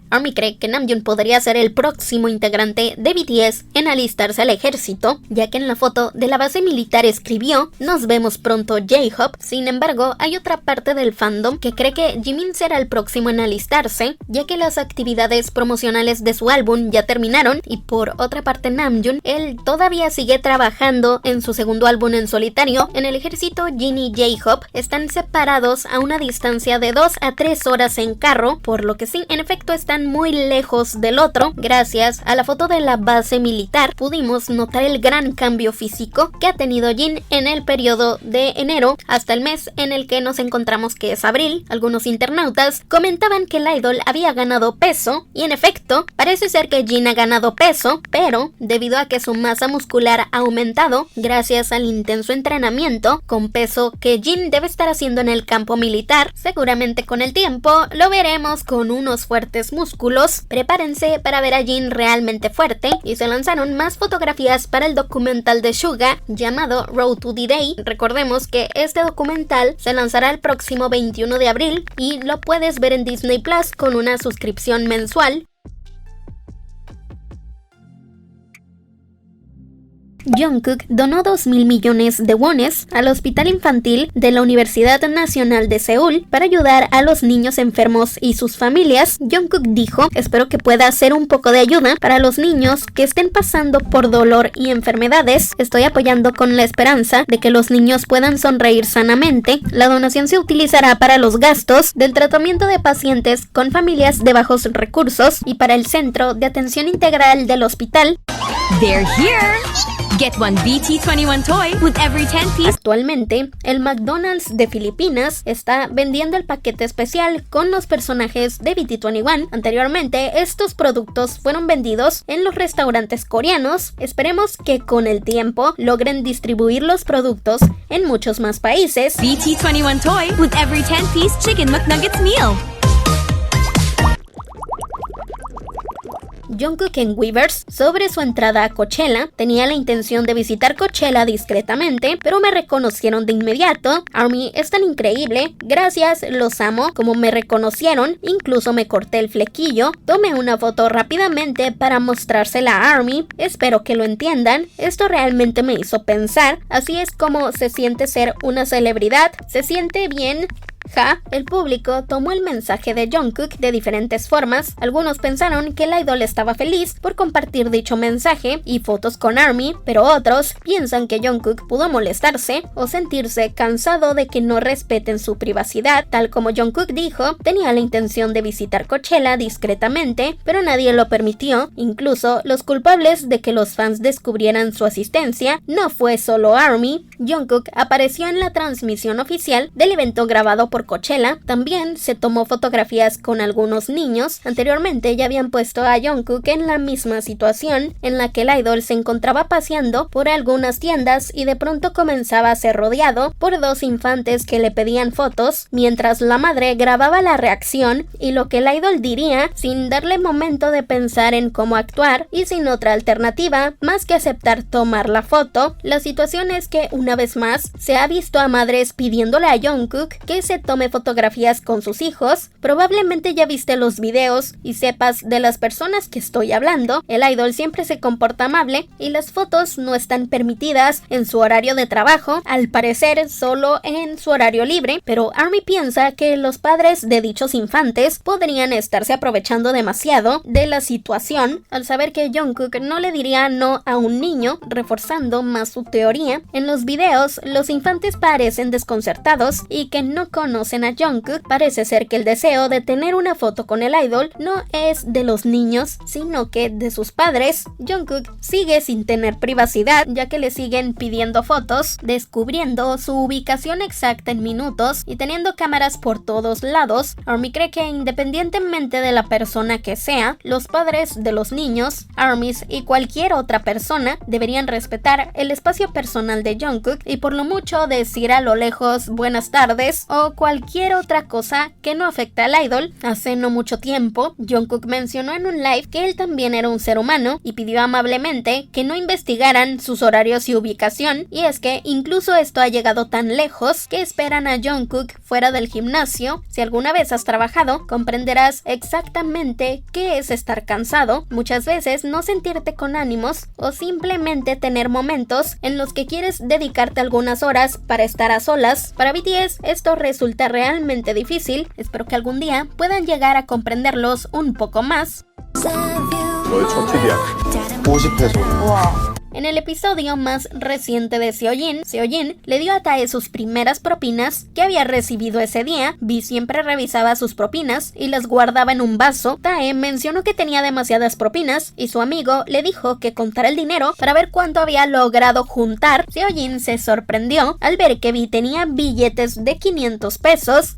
ARMY cree que Namjoon podría ser el próximo integrante de BTS en alistarse al ejército, ya que en la foto de la base militar escribió "Nos vemos pronto, J-Hope". Sin embargo, hay otra parte del fandom que cree que Jimin será el próximo en alistarse, ya que las actividades promocionales de su álbum ya terminaron, y por otra parte Namjoon, él todavía sigue trabajando en su segundo álbum en solitario. En el ejército, Jin y J-Hope están separados a una distancia de 2 a 3 horas en carro, por lo que sí, en efecto están muy lejos del otro. Gracias a la foto de la base militar pudimos notar el gran cambio físico que ha tenido Jin en el periodo de enero hasta el mes en el que nos encontramos, que es abril. Algunos internautas comentaban que el idol había ganado peso, y en efecto parece ser que Jin ha ganado peso, pero debido a que su masa muscular ha aumentado gracias al intenso entrenamiento con peso que Jin debe estar haciendo en el campo militar, seguramente con el tiempo lo veremos con unos fuertes músculos. Prepárense para ver a Jin realmente fuerte, y se lanzaron más fotografías para el documental de Suga llamado Road to the Day. Recordemos que este documental se lanzará el próximo 21 de abril y lo puedes ver en Disney Plus con una suscripción mensual. Jungkook donó 2.000 millones de wones al hospital infantil de la Universidad Nacional de Seúl para ayudar a los niños enfermos y sus familias. Jungkook dijo: "Espero que pueda hacer un poco de ayuda para los niños que estén pasando por dolor y enfermedades. Estoy apoyando con la esperanza de que los niños puedan sonreír sanamente. La donación se utilizará para los gastos del tratamiento de pacientes con familias de bajos recursos y para el centro de atención integral del hospital". They're here! Get one BT21 toy with every 10 piece. Actualmente, el McDonald's de Filipinas está vendiendo el paquete especial con los personajes de BT21. Anteriormente, estos productos fueron vendidos en los restaurantes coreanos. Esperemos que con el tiempo logren distribuir los productos en muchos más países. BT21 toy with every 10 piece Chicken McNuggets meal. Jungkook en Weverse sobre su entrada a Coachella: "Tenía la intención de visitar Coachella discretamente, pero me reconocieron de inmediato. ARMY es tan increíble. Gracias, los amo. Como me reconocieron, incluso me corté el flequillo. Tomé una foto rápidamente para mostrársela a ARMY. Espero que lo entiendan. Esto realmente me hizo pensar. Así es como se siente ser una celebridad. Se siente bien. Ja". El público tomó el mensaje de Jungkook de diferentes formas. Algunos pensaron que el idol estaba feliz por compartir dicho mensaje y fotos con ARMY, pero otros piensan que Jungkook pudo molestarse o sentirse cansado de que no respeten su privacidad. Tal como Jungkook dijo, tenía la intención de visitar Coachella discretamente, pero nadie lo permitió. Incluso los culpables de que los fans descubrieran su asistencia no fue solo ARMY. Jungkook apareció en la transmisión oficial del evento grabado por Coachella. También se tomó fotografías con algunos niños. Anteriormente ya habían puesto a Jungkook en la misma situación, en la que el idol se encontraba paseando por algunas tiendas y de pronto comenzaba a ser rodeado por dos infantes que le pedían fotos, mientras la madre grababa la reacción y lo que el idol diría, sin darle momento de pensar en cómo actuar y sin otra alternativa más que aceptar tomar la foto. La situación es que una vez más se ha visto a madres pidiéndole a Jungkook que se tome fotografías con sus hijos. Probablemente ya viste los videos y sepas de las personas que estoy hablando. El idol siempre se comporta amable y las fotos no están permitidas en su horario de trabajo, al parecer solo en su horario libre, pero ARMY piensa que los padres de dichos infantes podrían estarse aprovechando demasiado de la situación al saber que Jungkook no le diría no a un niño, reforzando más su teoría. En los videos, los infantes parecen desconcertados y que no conocen a Jungkook. Parece ser que el deseo de tener una foto con el idol no es de los niños, sino que de sus padres. Jungkook sigue sin tener privacidad, ya que le siguen pidiendo fotos, descubriendo su ubicación exacta en minutos y teniendo cámaras por todos lados. ARMY cree que independientemente de la persona que sea, los padres de los niños, ARMYs y cualquier otra persona deberían respetar el espacio personal de Jungkook y por lo mucho decir a lo lejos buenas tardes o cualquier otra cosa que no afecta al idol. Hace no mucho tiempo, Jungkook mencionó en un live que él también era un ser humano y pidió amablemente que no investigaran sus horarios y ubicación, y es que incluso esto ha llegado tan lejos que esperan a Jungkook fuera del gimnasio. Si alguna vez has trabajado, comprenderás exactamente qué es estar cansado, muchas veces no sentirte con ánimos o simplemente tener momentos en los que quieres dedicarte algunas horas para estar a solas. Para BTS esto resulta realmente difícil. Espero que algún día puedan llegar a comprenderlos un poco más. En el episodio más reciente de Seojin le dio a Tae sus primeras propinas que había recibido ese día. V siempre revisaba sus propinas y las guardaba en un vaso. Tae mencionó que tenía demasiadas propinas y su amigo le dijo que contara el dinero para ver cuánto había logrado juntar. Seojin se sorprendió al ver que V tenía billetes de 500 pesos.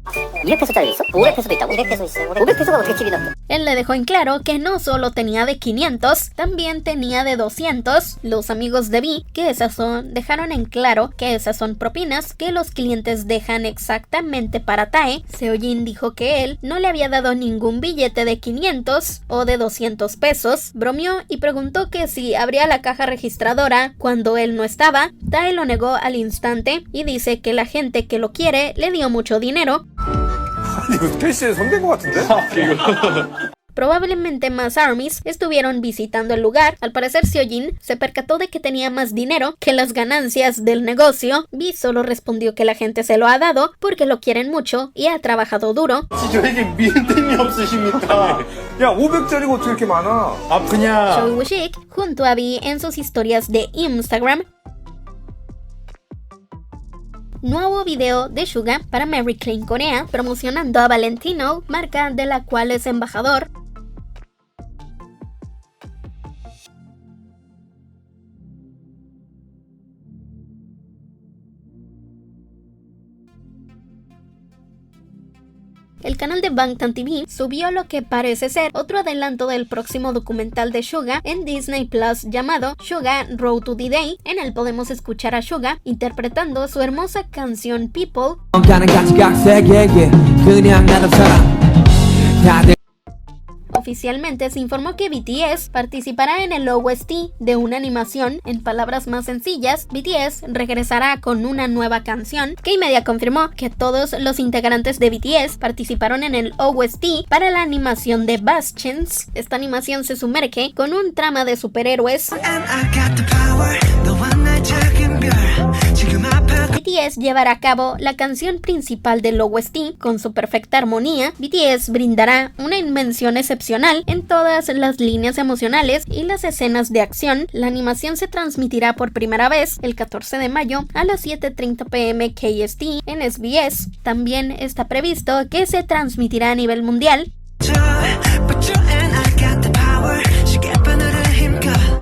Él le dejó en claro que no solo tenía de 500, también tenía de 200. Los amigos de V dejaron en claro que esas son propinas que los clientes dejan exactamente para Tae. Seojin dijo que él no le había dado ningún billete de 500 o de 200 pesos. Bromeó y preguntó que si abría la caja registradora cuando él no estaba. Tae lo negó al instante y dice que la gente que lo quiere le dio mucho dinero. Probablemente más ARMYs estuvieron visitando el lugar. Al parecer Seojin se percató de que tenía más dinero que las ganancias del negocio. V solo respondió que la gente se lo ha dado porque lo quieren mucho y ha trabajado duro. Choi Woo-sik junto a V en sus historias de Instagram. Nuevo video de Suga para Mary Clean Corea promocionando a Valentino, marca de la cual es embajador. El canal de Bangtan TV subió lo que parece ser otro adelanto del próximo documental de Suga en Disney Plus llamado Suga Road to the Day. En él podemos escuchar a Suga interpretando su hermosa canción People. Oficialmente se informó que BTS participará en el OST de una animación. En palabras más sencillas, BTS regresará con una nueva canción. K-Media confirmó que todos los integrantes de BTS participaron en el OST para la animación de Bastions. Esta animación se sumerge con un trama de superhéroes. BTS llevará a cabo la canción principal del OST con su perfecta armonía. BTS brindará una invención excepcional en todas las líneas emocionales y las escenas de acción. La animación se transmitirá por primera vez el 14 de mayo a las 7:30 p.m. KST en SBS. También está previsto que se transmitirá a nivel mundial.